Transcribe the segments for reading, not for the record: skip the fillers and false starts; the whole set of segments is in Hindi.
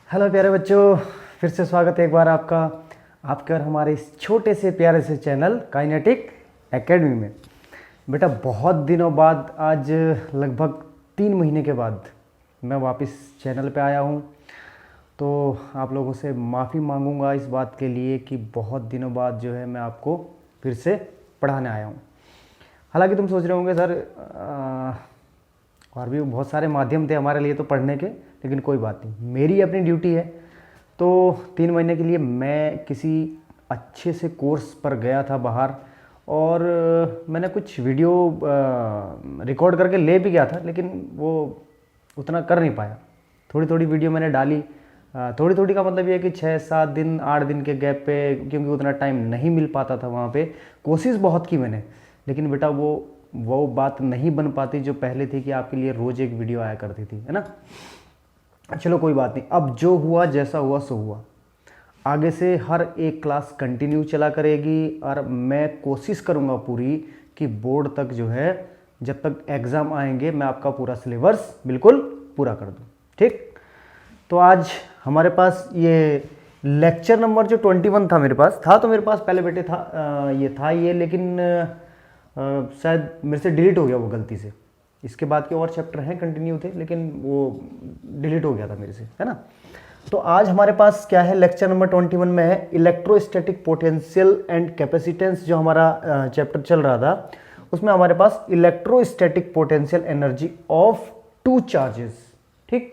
हेलो प्यारे बच्चों, फिर से स्वागत है एक बार आपके और हमारे इस छोटे से प्यारे से चैनल काइनेटिक एकेडमी में। बेटा बहुत दिनों बाद, आज लगभग 3 महीने के बाद मैं वापस चैनल पे आया हूँ। तो आप लोगों से माफ़ी मांगूंगा इस बात के लिए कि बहुत दिनों बाद जो है मैं आपको फिर से पढ़ाने आया हूँ। हालांकि तुम सोच रहे होंगे सर और भी बहुत सारे माध्यम थे हमारे लिए तो पढ़ने के, लेकिन कोई बात नहीं, मेरी अपनी ड्यूटी है। तो 3 महीने के लिए मैं किसी अच्छे से कोर्स पर गया था बाहर, और मैंने कुछ वीडियो रिकॉर्ड करके ले भी गया था, लेकिन वो उतना कर नहीं पाया। थोड़ी थोड़ी वीडियो मैंने डाली। थोड़ी थोड़ी का मतलब ये है कि 6-7 दिन 8 दिन के गैप पे, क्योंकि उतना टाइम नहीं मिल पाता था वहाँ पे। कोशिश बहुत की मैंने, लेकिन बेटा वो बात नहीं बन पाती जो पहले थी कि आपके लिए रोज़ एक वीडियो आया करती थी, है ना। चलो कोई बात नहीं, अब जो हुआ जैसा हुआ सो हुआ। आगे से हर एक क्लास कंटिन्यू चला करेगी, और मैं कोशिश करूँगा पूरी कि बोर्ड तक जो है, जब तक एग्ज़ाम आएंगे, मैं आपका पूरा सिलेबस बिल्कुल पूरा कर दूँ। ठीक, तो आज हमारे पास ये लेक्चर नंबर जो 21 था, मेरे पास था, तो मेरे पास पहले बेटे था ये था ये, लेकिन शायद मेरे से डिलीट हो गया वो गलती से। इसके बाद के और चैप्टर हैं कंटिन्यू थे, लेकिन वो डिलीट हो गया था मेरे से, है ना। तो आज हमारे पास क्या है, लेक्चर नंबर 21 में है इलेक्ट्रोस्टैटिक पोटेंशियल एंड कैपेसिटेंस। जो हमारा चैप्टर चल रहा था, उसमें हमारे पास electrostatic potential energy of 2 charges. ठीक,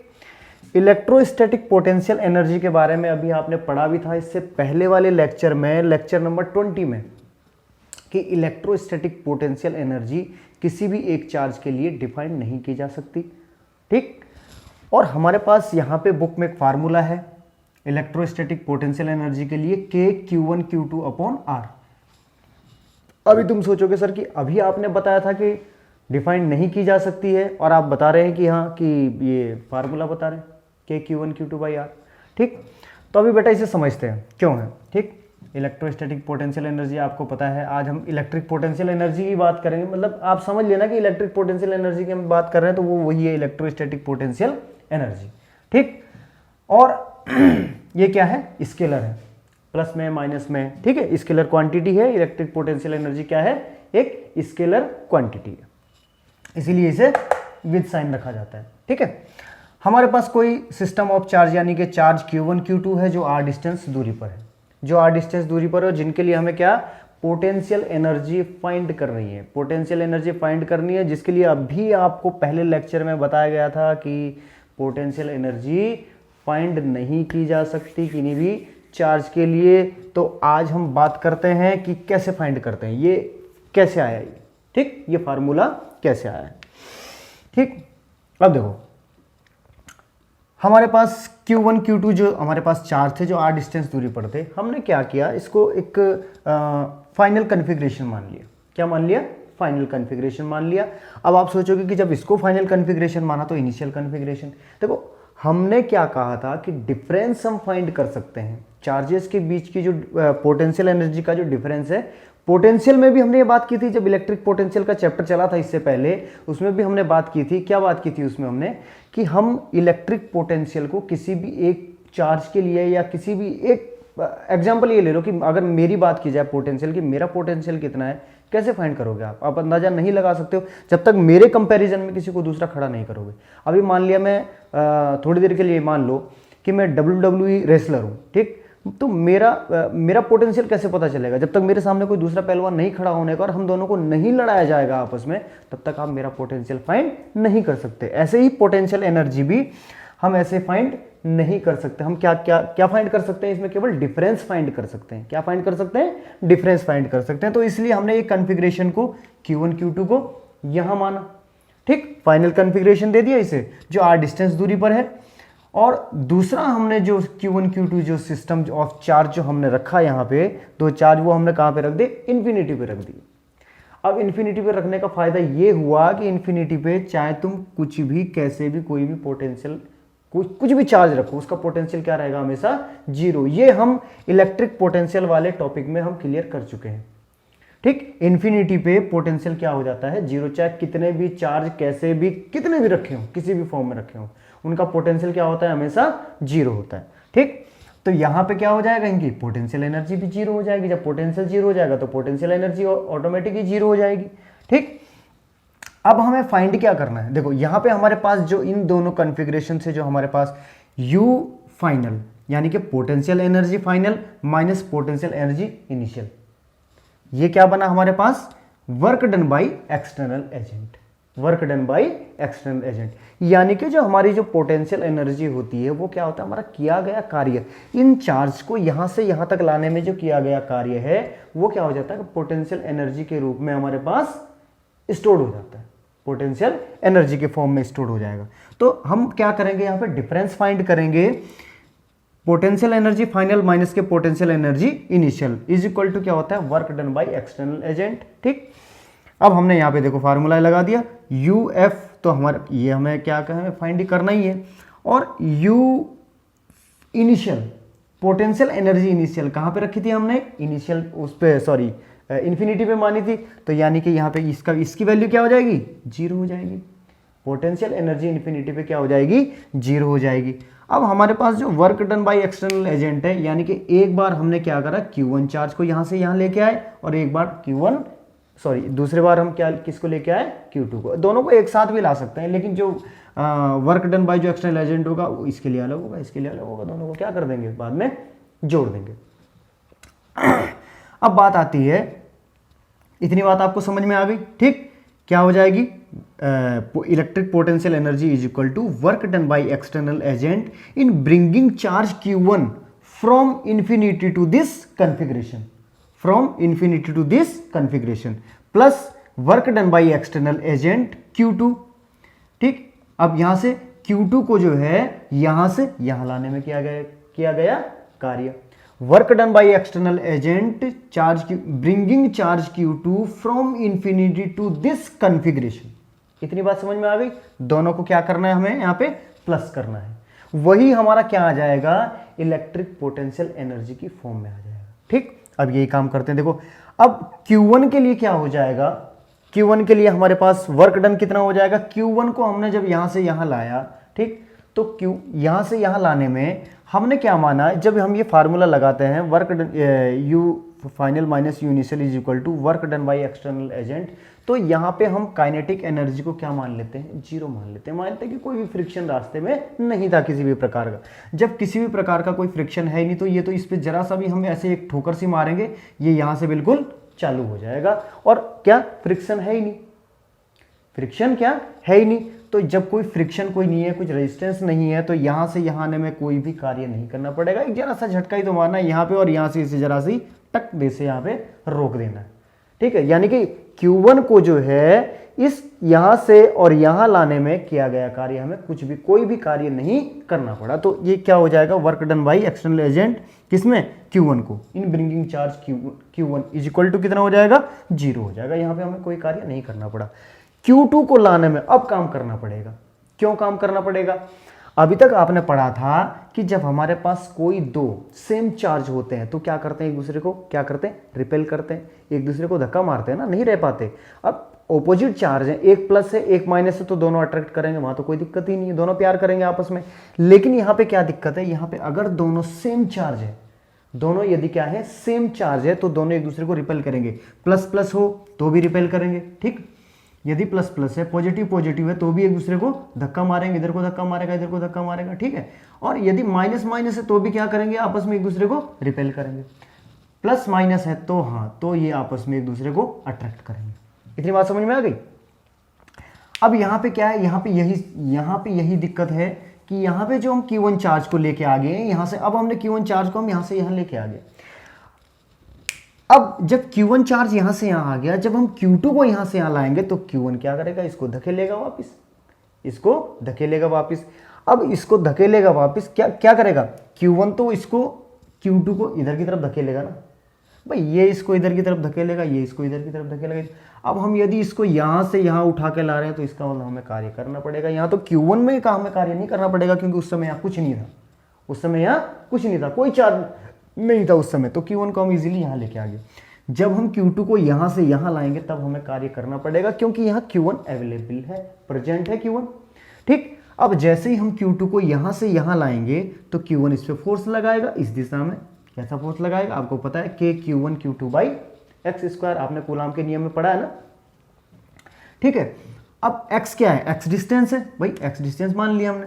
इलेक्ट्रोस्टैटिक पोटेंशियल एनर्जी के बारे में अभी आपने पढ़ा भी था इससे पहले वाले लेक्चर में, लेक्चर नंबर 20 में, कि इलेक्ट्रोस्टैटिक पोटेंशियल एनर्जी किसी भी एक चार्ज के लिए डिफाइन नहीं की जा सकती। ठीक, और हमारे पास यहाँ पे बुक में एक फार्मूला है इलेक्ट्रोस्टैटिक पोटेंशियल एनर्जी के लिए, K(Q1Q2)/R। अभी तुम सोचोगे सर कि अभी आपने बताया था कि डिफाइन नहीं की जा सकती है, और आप बता रहे हैं कि हाँ, कि ये फार्मूला बता रहे हैं K(Q1Q2)/R। ठीक, तो अभी बेटा इसे समझते हैं क्यों है। ठीक, इलेक्ट्रोस्टैटिक पोटेंशियल एनर्जी आपको पता है। आज हम इलेक्ट्रिक पोटेंशियल एनर्जी की बात करेंगे, मतलब आप समझ लेना कि इलेक्ट्रिक पोटेंशियल एनर्जी की हम बात कर रहे हैं, तो वो वही है इलेक्ट्रोस्टैटिक पोटेंशियल एनर्जी। ठीक, और ये क्या है, स्केलर है, प्लस में माइनस में। ठीक है, स्केलर क्वांटिटी है। इलेक्ट्रिक पोटेंशियल एनर्जी क्या है, एक स्केलर क्वांटिटी है, इसीलिए इसे विद साइन रखा जाता है। ठीक है, हमारे पास कोई सिस्टम ऑफ चार्ज, यानी कि चार्ज Q1 Q2 है, जो r डिस्टेंस दूरी पर है, जो r डिस्टेंस दूरी पर है, जिनके लिए हमें क्या पोटेंशियल एनर्जी फाइंड करनी है। पोटेंशियल एनर्जी फाइंड करनी है, जिसके लिए अभी आपको पहले लेक्चर में बताया गया था कि पोटेंशियल एनर्जी फाइंड नहीं की जा सकती किन्हीं भी चार्ज के लिए। तो आज हम बात करते हैं कि कैसे फाइंड करते हैं, ये कैसे आया ये। ठीक, ये फार्मूला कैसे आया है। ठीक, अब देखो हमारे पास Q1 Q2 जो हमारे पास चार्ज थे, जो r डिस्टेंस दूरी पर थे, हमने क्या किया, इसको एक फाइनल कॉन्फ़िगरेशन मान लिया। क्या मान लिया, फाइनल कॉन्फ़िगरेशन मान लिया। अब आप सोचोगे कि जब इसको फाइनल कॉन्फ़िगरेशन माना तो इनिशियल कॉन्फ़िगरेशन। देखो हमने क्या कहा था कि डिफरेंस हम फाइंड कर सकते हैं, चार्जेस के बीच की जो पोटेंशियल एनर्जी का जो डिफरेंस है। पोटेंशियल में भी हमने ये बात की थी, जब इलेक्ट्रिक पोटेंशियल का चैप्टर चला था इससे पहले, उसमें भी हमने बात की थी। क्या बात की थी उसमें हमने, कि हम इलेक्ट्रिक पोटेंशियल को किसी भी एक चार्ज के लिए, या किसी भी एक एग्जांपल ये ले लो कि अगर मेरी बात की जाए पोटेंशियल की, मेरा पोटेंशियल कितना है, कैसे फाइंड करोगे आप अंदाजा नहीं लगा सकते हो जब तक मेरे कंपैरिजन में किसी को दूसरा खड़ा नहीं करोगे। अभी मान लिया मैं थोड़ी देर के लिए मान लो कि मैं WWE रेसलर हूँ। ठीक, तो मेरा पोटेंशियल कैसे पता चलेगा, जब तक मेरे सामने कोई दूसरा पहलवान नहीं खड़ा होने का और हम दोनों को नहीं लड़ाया जाएगा आपस में, तब तक आप मेरा पोटेंशियल फाइंड नहीं कर सकते। ऐसे ही पोटेंशियल एनर्जी भी हम ऐसे फाइंड नहीं कर सकते। हम क्या क्या क्या फाइंड कर सकते हैं, इसमें केवल डिफरेंस फाइंड कर सकते हैं। क्या फाइंड कर सकते हैं, डिफरेंस फाइंड कर सकते हैं। तो इसलिए हमने ये कॉन्फ़िगरेशन को Q1 Q2 को यहां माना। ठीक, फाइनल कॉन्फ़िगरेशन दे दिया इसे, जो r डिस्टेंस दूरी पर है। और दूसरा हमने जो Q1 Q2 जो सिस्टम ऑफ चार्ज जो हमने रखा यहाँ पे, 2 चार्ज, वो हमने कहाँ पे रख दिए, इन्फिनिटी पे रख दिए। अब इन्फिनिटी पे रखने का फायदा ये हुआ कि इन्फिनिटी पे चाहे तुम कुछ भी, कैसे भी, कोई भी पोटेंशियल, कुछ भी चार्ज रखो, उसका पोटेंशियल क्या रहेगा, हमेशा 0। ये हम इलेक्ट्रिक पोटेंशियल वाले टॉपिक में हम क्लियर कर चुके हैं। ठीक, इन्फिनिटी पे पोटेंशियल क्या हो जाता है, 0, चाहे कितने भी चार्ज, कैसे भी, कितने भी रखे हो, किसी भी फॉर्म में रखे हो। उनका पोटेंशियल क्या होता है, हमेशा जीरो होता है। ठीक, तो यहाँ पे क्या हो जाएगा, इनकी पोटेंशियल एनर्जी भी जीरो हो जाएगी। जब पोटेंशियल जीरो हो जाएगा तो पोटेंशियल एनर्जी ऑटोमेटिकली जीरो हो जाएगी। ठीक, अब हमें फाइंड क्या करना है, देखो यहाँ पे हमारे पास जो इन दोनों कॉन्फ़िगरेशन से जो हमारे पास U फाइनल यानी कि potential energy final minus potential energy initial, ये क्या बना हमारे पास, work done by external agent. Work done by external agent यानी कि जो हमारी जो पोटेंशियल एनर्जी होती है वो क्या होता है, हमारा किया गया कार्य, इन चार्ज को यहां से यहां तक लाने में जो किया गया कार्य है वो क्या हो जाता है, पोटेंशियल एनर्जी के रूप में हमारे पास स्टोर हो जाता है, पोटेंशियल एनर्जी के फॉर्म में स्टोर हो जाएगा। तो हम क्या करेंगे, यहाँ पे डिफरेंस फाइंड करेंगे, पोटेंशियल एनर्जी फाइनल माइनस के potential energy initial is equal to क्या होता है, work done by external agent. ठीक, अब हमने यहाँ पे देखो फार्मूला लगा दिया, यू एफ, तो हमारे ये हमें क्या कहें, फाइंड करना ही है, और you initial, potential energy initial कहाँ पे रखी थी हमने, इनिशियल उस पे, सॉरी इन्फिनिटी पे मानी थी, तो यानी कि यहाँ पे इसकी वैल्यू क्या हो जाएगी, जीरो हो जाएगी। पोटेंशियल एनर्जी इन्फिनिटी पे क्या हो जाएगी, जीरो हो जाएगी। अब हमारे पास जो work done by external agent है, यानी कि एक बार हमने क्या करा, Q1 चार्ज को यहाँ से यहाँ लेके आए, और एक बार दूसरे बार हम क्या किसको लेके आए, Q2 को। दोनों को एक साथ भी ला सकते हैं, लेकिन जो वर्क डन बाय जो एक्सटर्नल एजेंट होगा इसके लिए अलग होगा, इसके लिए अलग होगा, दोनों को क्या कर देंगे, बाद में जोड़ देंगे। अब बात आती है, इतनी बात आपको समझ में आ गई। ठीक, क्या हो जाएगी, electric potential energy is equal to work done by external agent in bringing charge Q1 from infinity to this configuration, from infinity to this configuration, plus work done by external agent Q2। ठीक, अब यहां से Q2 को जो है यहां से यहां लाने में किया गया कार्य, work done by external agent charge bringing charge Q2 from infinity to this configuration. इतनी बात समझ में आ गई। दोनों को क्या करना है, हमें यहाँ पे प्लस करना है, वही हमारा क्या आ जाएगा, इलेक्ट्रिक पोटेंशियल एनर्जी की फॉर्म में आ जाएगा। ठीक, अब यही काम करते हैं। देखो अब Q1 के लिए क्या हो जाएगा, Q1 के लिए हमारे पास वर्क डन कितना हो जाएगा, Q1 को हमने जब यहां से यहां लाया, ठीक, तो यहां से यहां लाने में हमने क्या माना, जब हम ये फार्मूला लगाते हैं, work done U final minus U initial is equal to work done by external agent, तो यहाँ पे हम काइनेटिक एनर्जी को क्या मान लेते हैं, जीरो मान लेते हैं। मान लेते हैं कि कोई भी फ्रिक्शन रास्ते में नहीं था किसी भी प्रकार का। जब किसी भी प्रकार का कोई फ्रिक्शन है ही नहीं, तो ये तो इस पर जरा सा भी हम ऐसे एक ठोकर सी मारेंगे, ये यहाँ से बिल्कुल चालू हो जाएगा, और क्या फ्रिक्शन है ही नहीं, फ्रिक्शन क्या है ही नहीं। तो जब कोई फ्रिक्शन कोई नहीं है, कुछ रेजिस्टेंस नहीं है, तो यहाँ से यहाँ आने में कोई भी कार्य नहीं करना पड़ेगा, एक जरा सा झटका ही तो मारना है यहाँ पे, और यहाँ से इसे जरा सी टक दे से यहाँ पे रोक देना है। ठीक है, यानी कि Q1 को जो है इस यहाँ से और यहाँ लाने में किया गया कार्य, हमें कोई भी कार्य नहीं करना पड़ा। तो ये क्या हो जाएगा, work done by external agent किसमें, Q1 को, in bringing charge Q1 is equal to कितना हो जाएगा, जीरो हो जाएगा। यहाँ पे हमें कोई कार्य नहीं करना पड़ा। Q2 को लाने में अब काम करना पड़ेगा। क्यों काम करना पड़ेगा, अभी तक आपने पढ़ा था कि जब हमारे पास कोई दो सेम चार्ज होते हैं तो क्या करते हैं, एक दूसरे को क्या करते हैं, रिपेल करते हैं, एक दूसरे को धक्का मारते हैं ना, नहीं रह पाते। अब ऑपोजिट चार्ज है, एक प्लस है एक माइनस है, तो दोनों अट्रैक्ट करेंगे, वहां तो कोई दिक्कत ही नहीं है, दोनों प्यार करेंगे आपस में। लेकिन यहाँ पे क्या दिक्कत है, यहाँ पे अगर दोनों सेम चार्ज है, दोनों यदि क्या है, सेम चार्ज है, तो दोनों एक दूसरे को रिपेल करेंगे। प्लस प्लस हो तो भी रिपेल करेंगे। ठीक, यदि प्लस प्लस है, पॉजिटिव पॉजिटिव है, तो भी एक दूसरे को धक्का मारेंगे, इधर को धक्का मारेगा, इधर को धक्का मारेगा। ठीक है, और यदि माइनस माइनस है तो भी क्या करेंगे, आपस में एक दूसरे को रिपेल करेंगे। प्लस माइनस है तो हाँ, तो ये आपस में एक दूसरे को अट्रैक्ट करेंगे। इतनी बात समझ में आ गई। अब यहाँ पे क्या है, यहाँ पे यही दिक्कत है कि यहाँ पे जो हम Q1 चार्ज को लेके आ गए यहाँ से, अब हमने Q1 चार्ज को हम यहाँ से यहाँ लेके आ गए। अब जब Q1 चार्ज यहां से यहां आ गया, जब हम Q2 को यहां से यहां लाएंगे तो Q1 क्या करेगा, इसको धकेलेगा वापस, इसको धकेलेगा वापस। अब इसको धकेलेगा वापस, क्या करेगा, Q1 तो इसको Q2 को इधर की तरफ धकेलेगा ना भाई, ये इसको इधर की तरफ धकेलेगा, ये इसको इधर की तरफ धकेलेगा। अब हम यदि इसको यहां से यहां उठा के ला रहे हैं तो इसका मतलब हमें कार्य करना पड़ेगा। यहाँ तो Q1 में हमें कार्य नहीं करना पड़ेगा, क्योंकि उस समय यहाँ कुछ नहीं था, उस समय यहाँ कुछ नहीं था, कोई चार्ज नहीं था उस समय, तो Q1 को हम इजीली यहाँ लेके आ गए। जब हम Q2 को यहाँ से यहाँ लाएंगे तब हमें कार्य करना पड़ेगा, क्योंकि यहाँ Q1 अवेलेबल है, प्रेजेंट है Q1। ठीक, अब जैसे ही हम Q2 को यहाँ से यहाँ लाएंगे तो Q1 इस पे फोर्स लगाएगा, इस दिशा में कैसा फोर्स लगाएगा आपको पता है, K Q1 Q2 by x square, आपने कूलाम के नियम में पढ़ा है ना। ठीक है, अब x क्या है, x डिस्टेंस है भाई, x डिस्टेंस मान लिया हमने।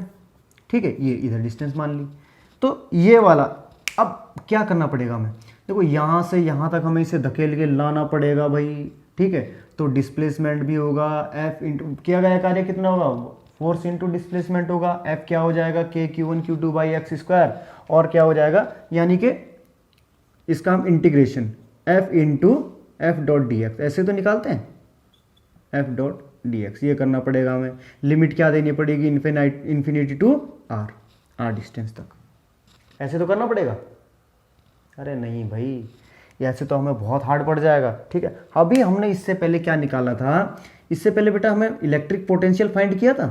ठीक है, ये इधर डिस्टेंस मान ली, तो ये वाला अब क्या करना पड़ेगा हमें, देखो यहाँ से यहाँ तक हमें इसे धकेल के लाना पड़ेगा भाई। ठीक है, तो डिस्प्लेसमेंट भी होगा, F इंटू किया गया कार्य कितना होगा, फोर्स इंटू डिस्प्लेसमेंट होगा, F क्या हो जाएगा, K Q1 Q2 by x square, और क्या हो जाएगा, यानी कि इसका हम integration F into F dot D x ऐसे तो निकालते हैं, F डॉट डी एक्स, ये करना पड़ेगा हमें। लिमिट क्या देनी पड़ेगी, इन्फिनिटी टू r डिस्टेंस तक, ऐसे तो करना पड़ेगा। अरे नहीं भाई, ऐसे तो हमें बहुत हार्ड पड़ जाएगा। ठीक है, अभी हमने इससे पहले क्या निकाला था, इससे पहले बेटा हमें इलेक्ट्रिक पोटेंशियल फाइंड किया था,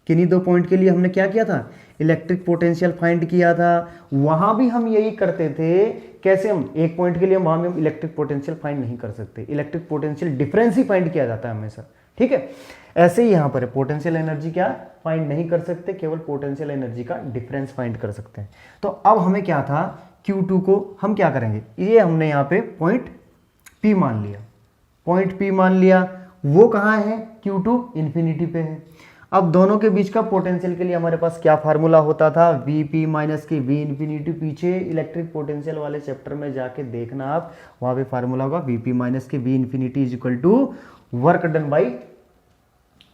किन्हीं दो पॉइंट के लिए हमने क्या किया था, इलेक्ट्रिक पोटेंशियल फाइंड किया था। वहां भी हम यही करते थे, कैसे, हम एक पॉइंट के लिए वहां भी हम इलेक्ट्रिक पोटेंशियल फाइंड नहीं कर सकते, इलेक्ट्रिक पोटेंशियल डिफरेंस ही फाइंड किया जाता है हमेशा। ठीक है, ऐसे ही यहाँ पर पोटेंशियल एनर्जी क्या फाइंड नहीं कर सकते, केवल पोटेंशियल एनर्जी का डिफरेंस फाइंड कर सकते हैं। तो अब हमें क्या था, Q2 को हम क्या करेंगे, ये हमने यहाँ पे पॉइंट P मान लिया, पॉइंट P मान लिया, वो कहाँ है, Q2 इन्फिनिटी पे है। अब दोनों के बीच का पोटेंशियल के लिए हमारे पास क्या फार्मूला होता था, Vp माइनस की V इन्फिनिटी, पीछे इलेक्ट्रिक पोटेंशियल वाले चैप्टर में जाके देखना आप, वहाँ पे फार्मूला होगा Vp माइनस की V infinity is equal to work done by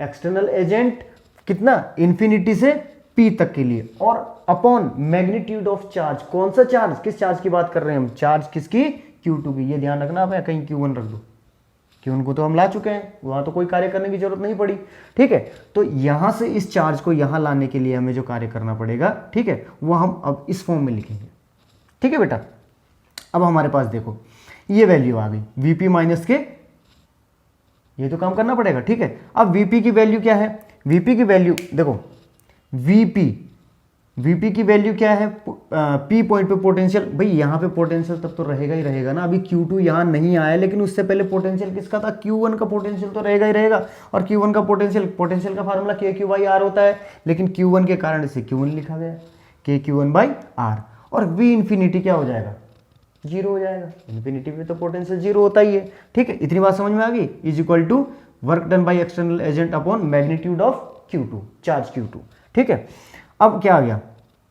external agent, कितना, इन्फिनिटी से P तक के लिए, और अपॉन मैग्नीट्यूड ऑफ चार्ज, कौन सा चार्ज, किस चार्ज की बात कर रहे हैं हम, चार्ज किसकी, Q2 की, ये ध्यान रखना आप, कहीं Q1 रख दो, Q1 को तो हम ला चुके हैं, वहां तो कोई कार्य करने की जरूरत नहीं पड़ी। ठीक है, तो यहां से इस चार्ज को यहां लाने के लिए हमें जो कार्य करना पड़ेगा, ठीक है, वो हम अब इस फॉर्म में लिखेंगे। ठीक है बेटा, अब हमारे पास देखो ये वैल्यू आ गई Vp माइनस के, ये तो काम करना पड़ेगा। ठीक है, अब Vp की वैल्यू क्या है, Vp की वैल्यू देखो, Vp की वैल्यू क्या है, P पॉइंट पे पोटेंशियल, भाई यहाँ पे पोटेंशियल तब तो रहेगा ही रहेगा ना, अभी Q2 यहाँ नहीं आया, लेकिन उससे पहले पोटेंशियल किसका था, Q1 का पोटेंशियल तो रहेगा ही रहेगा, और Q1 का पोटेंशियल का फार्मूला KQ बाई आर होता है, लेकिन Q1 के कारण इसे Q1 लिखा गया, KQ1 बाई आर, और V इन्फिनिटी क्या हो जाएगा, जीरो हो जाएगा, इन्फिनिटी पे तो पोटेंशियल जीरो होता ही है। ठीक है, इतनी बात समझ में आ गई, is equal to work done by external agent upon magnitude of Q2, charge Q2। ठीक है, अब क्या आ गया,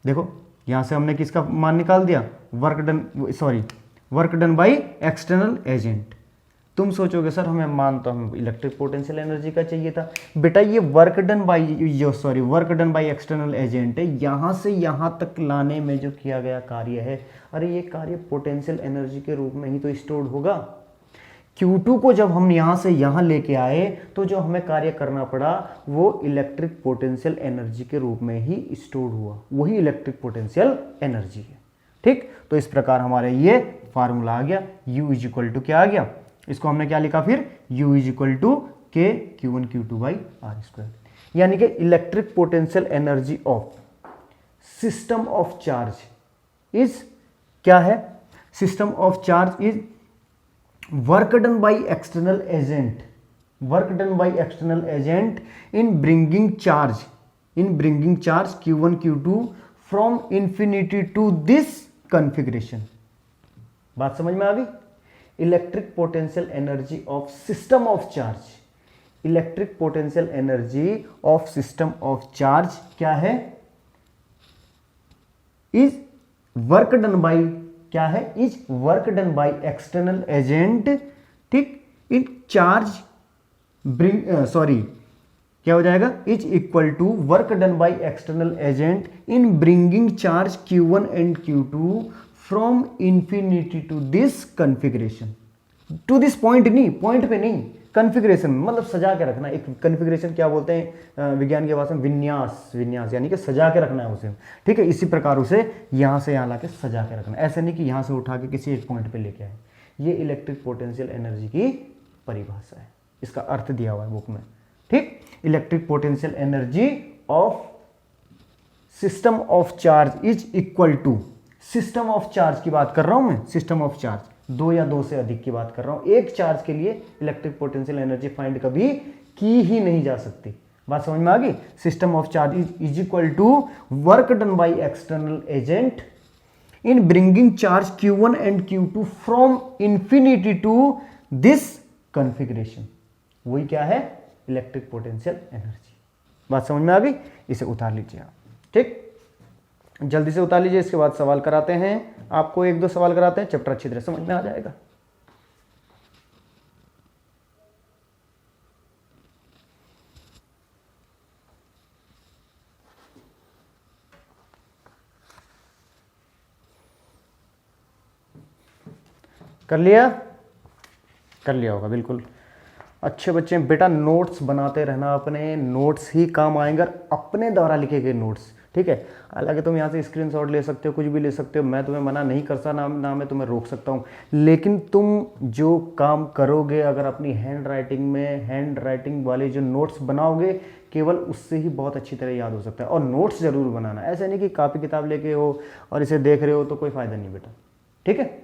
देखो यहां से हमने किसका मान निकाल दिया, work done by external agent. तुम सोचोगे सर हमें मान तो हमें इलेक्ट्रिक पोटेंशियल एनर्जी का चाहिए था, बेटा ये work done by external agent है, यहां से यहां तक लाने में जो किया गया कार्य है, अरे ये कार्य पोटेंशियल एनर्जी के रूप में ही तो स्टोर्ड होगा। Q2 को जब हम यहां से यहां लेके आए तो जो हमें कार्य करना पड़ा वो इलेक्ट्रिक पोटेंशियल एनर्जी के रूप में ही स्टोर हुआ, वही इलेक्ट्रिक पोटेंशियल एनर्जी है। ठीक, तो इस प्रकार हमारे ये फार्मूला आ गया, U इज इक्वल टू क्या आ गया, इसको हमने क्या लिखा फिर, U is equal to K Q1 Q2 by R square, यानी कि electric potential energy of system of charge is क्या है, system of charge is work done by external agent in bringing charge Q1 Q2 from infinity to this configuration। बात समझ में आ गई, electric potential energy of system of charge, electric potential energy of system of charge क्या है, इज वर्क डन बाई क्या है, is work done by external agent, ठीक, इन चार्ज क्या हो जाएगा, is equal to work done by external agent in bringing charge Q1 and Q2 from infinity to this configuration, to this point नहीं, पॉइंट पे नहीं, कॉन्फ़िगरेशन मतलब सजा के रखना, एक कॉन्फ़िगरेशन क्या बोलते हैं विज्ञान के भाषा में, विन्यास यानी कि सजा के रखना है उसे। ठीक है, इसी प्रकार उसे यहाँ से यहाँ लाके सजा के रखना, ऐसे नहीं कि यहाँ से उठा के किसी एक पॉइंट पे लेके आए। ये इलेक्ट्रिक पोटेंशियल एनर्जी की परिभाषा है, इसका अर्थ दिया हुआ है बुक में। ठीक, electric potential energy of system of charge is equal to, system of charge की बात कर रहा हूं मैं, सिस्टम ऑफ चार्ज, दो या दो से अधिक की बात कर रहा हूं, एक चार्ज के लिए इलेक्ट्रिक पोटेंशियल एनर्जी फाइंड कभी की ही नहीं जा सकती। बात समझ में आ गई। System of charge is equal to work done by external agent in bringing charge Q1 and Q2 from infinity to this configuration. वही क्या है, इलेक्ट्रिक पोटेंशियल एनर्जी। बात समझ में आ गई। इसे उतार लीजिए आप, ठीक, जल्दी से उतार लीजिए। इसके बाद सवाल कराते हैं आपको, एक दो सवाल कराते हैं, चैप्टर अच्छी तरह समझ में आ जाएगा। कर लिया, कर लिया होगा बिल्कुल। अच्छे बच्चे बेटा, नोट्स बनाते रहना, अपने नोट्स ही काम आएंगे, अपने द्वारा लिखे गए नोट्स, ठीक है। हालांकि तुम यहाँ से स्क्रीनशॉट ले सकते हो, कुछ भी ले सकते हो, मैं तुम्हें मना नहीं कर सकता, ना मैं तुम्हें रोक सकता हूँ, लेकिन तुम जो काम करोगे, अगर अपनी हैंड राइटिंग वाले जो नोट्स बनाओगे, केवल उससे ही बहुत अच्छी तरह याद हो सकता है। और नोट्स जरूर बनाना, ऐसा नहीं कि कॉपी किताब लेके हो और इसे देख रहे हो तो कोई फ़ायदा नहीं बेटा, ठीक है।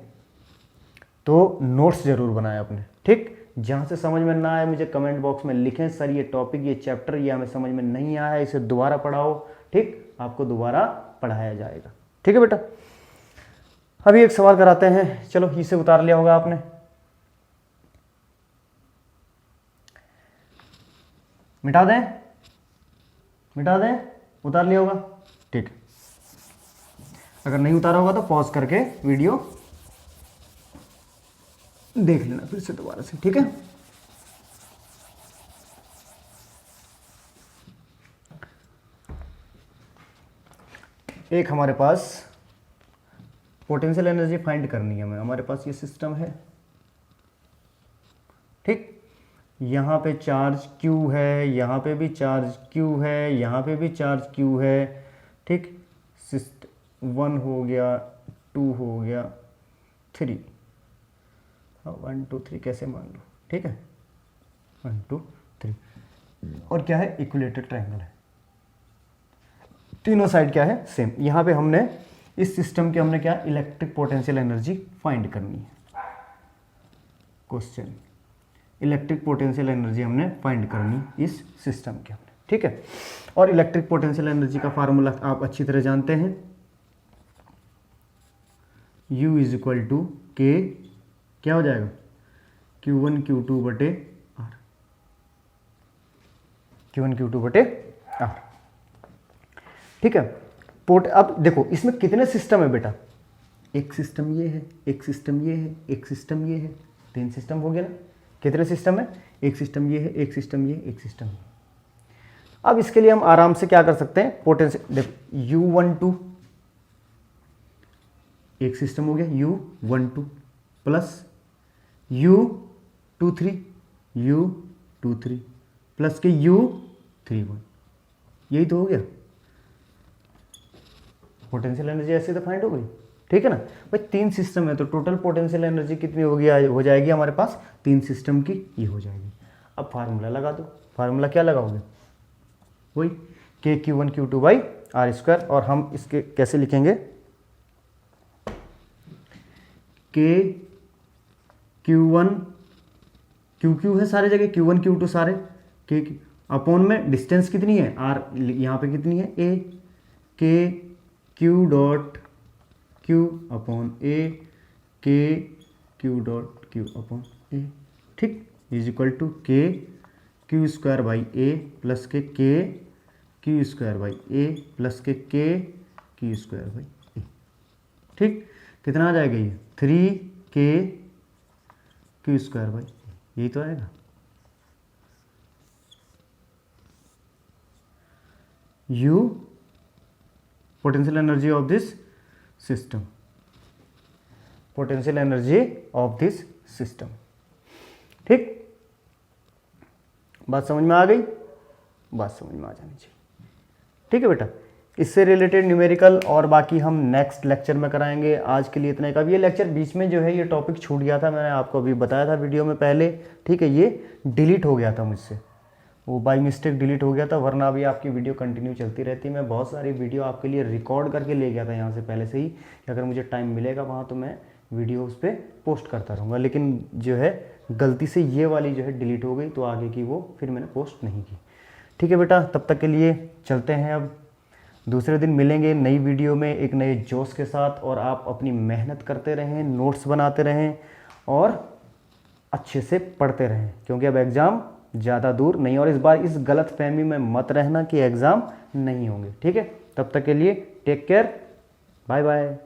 तो नोट्स जरूर बनाएं अपने, ठीक। जहाँ से समझ में ना आए मुझे कमेंट बॉक्स में लिखें, सर ये टॉपिक, ये चैप्टर, ये हमें समझ में नहीं आया, इसे दोबारा पढ़ाओ, ठीक, आपको दोबारा पढ़ाया जाएगा, ठीक है बेटा। अभी एक सवाल कराते हैं, चलो इसे उतार लिया होगा आपने, मिटा दें, मिटा दें, उतार लिया होगा, ठीक। अगर नहीं उतारा होगा तो पॉज करके वीडियो देख लेना फिर से दोबारा से, ठीक है। एक हमारे पास पोटेंशियल एनर्जी फाइंड करनी है हमें, हमारे पास ये सिस्टम है, ठीक। यहाँ पे चार्ज Q है, यहाँ पे भी चार्ज Q है, यहाँ पे भी चार्ज Q है, ठीक। सिस्टम 1 हो गया, 2 हो गया, 3, 1 2 3 कैसे मान लो, ठीक है, 1 2 3। और क्या है, इक्विलेटरल ट्रायंगल है, तीनों साइड क्या है, सेम। यहाँ पे हमने इस सिस्टम के हमने क्या, इलेक्ट्रिक पोटेंशियल एनर्जी फाइंड करनी है। क्वेश्चन, इलेक्ट्रिक पोटेंशियल एनर्जी हमने फाइंड करनी इस सिस्टम के हमने, ठीक है। और इलेक्ट्रिक पोटेंशियल एनर्जी का फार्मूला आप अच्छी तरह जानते हैं, U इज इक्वल टू के, क्या हो जाएगा, Q1 Q2 बटे R, Q1 Q2 बटे R, ठीक है। अब देखो इसमें कितने सिस्टम है बेटा, एक सिस्टम ये है, एक सिस्टम ये है, एक सिस्टम ये है, 3 सिस्टम हो गया ना। कितने सिस्टम है, एक सिस्टम ये है, एक सिस्टम ये, एक सिस्टम ये। अब इसके लिए हम आराम से क्या कर सकते हैं, पोटेंशियल देखो, U12 एक सिस्टम हो गया, U12 plus U23 U23 plus के U31, यही तो हो गया पोटेंशियल एनर्जी, ऐसे तो फाइंड हो गई, ठीक है ना भाई। 3 सिस्टम है तो टोटल पोटेंशियल एनर्जी कितनी होगी, हो जाएगी हमारे पास 3 सिस्टम की, ये हो जाएगी। अब फार्मूला लगा दो, फार्मूला क्या लगाओगे, वही KQ1 Q2 by R square. और हम इसके कैसे लिखेंगे, KQ1 QQ है सारे जगह, Q1 Q2 सारे, K अपॉन में डिस्टेंस कितनी है R, यहाँ पे कितनी है A, K Q dot Q upon A, K Q dot Q upon A, ठीक, is equal to K Q square by A plus के K Q square by A plus के K Q square by A, ठीक। कितना आ जाएगा ये, 3K Q स्क्वायर बाई, यही तो आएगा। U potential energy of this system, potential energy of this system, ठीक। बात समझ में आ गई, बात समझ में आ जानी चाहिए, ठीक है बेटा। इससे रिलेटेड न्यूमेरिकल और बाकी हम नेक्स्ट लेक्चर में कराएंगे। आज के लिए इतना ही। अब ये लेक्चर बीच में जो है ये टॉपिक छूट गया था, मैंने आपको अभी बताया था वीडियो में पहले, ठीक है। ये डिलीट हो गया था मुझसे, वो बाय मिस्टेक डिलीट हो गया था, वरना अभी आपकी वीडियो कंटिन्यू चलती रहती। मैं बहुत सारी वीडियो आपके लिए रिकॉर्ड करके ले गया था यहाँ से पहले से ही, कि अगर मुझे टाइम मिलेगा वहाँ तो मैं वीडियो उस पर पोस्ट करता रहूँगा। लेकिन जो है गलती से ये वाली जो है डिलीट हो गई, तो आगे की वो फिर मैंने पोस्ट नहीं की, ठीक है बेटा, तब तक के लिए चलते हैं। अब दूसरे दिन मिलेंगे नई वीडियो में एक नए जोश के साथ, और आप अपनी मेहनत करते रहें, नोट्स बनाते रहें और अच्छे से पढ़ते रहें, क्योंकि अब एग्ज़ाम ज़्यादा दूर नहीं। और इस बार इस गलत फहमी में मत रहना कि एग्ज़ाम नहीं होंगे। ठीक है, तब तक के लिए टेक केयर, बाय बाय।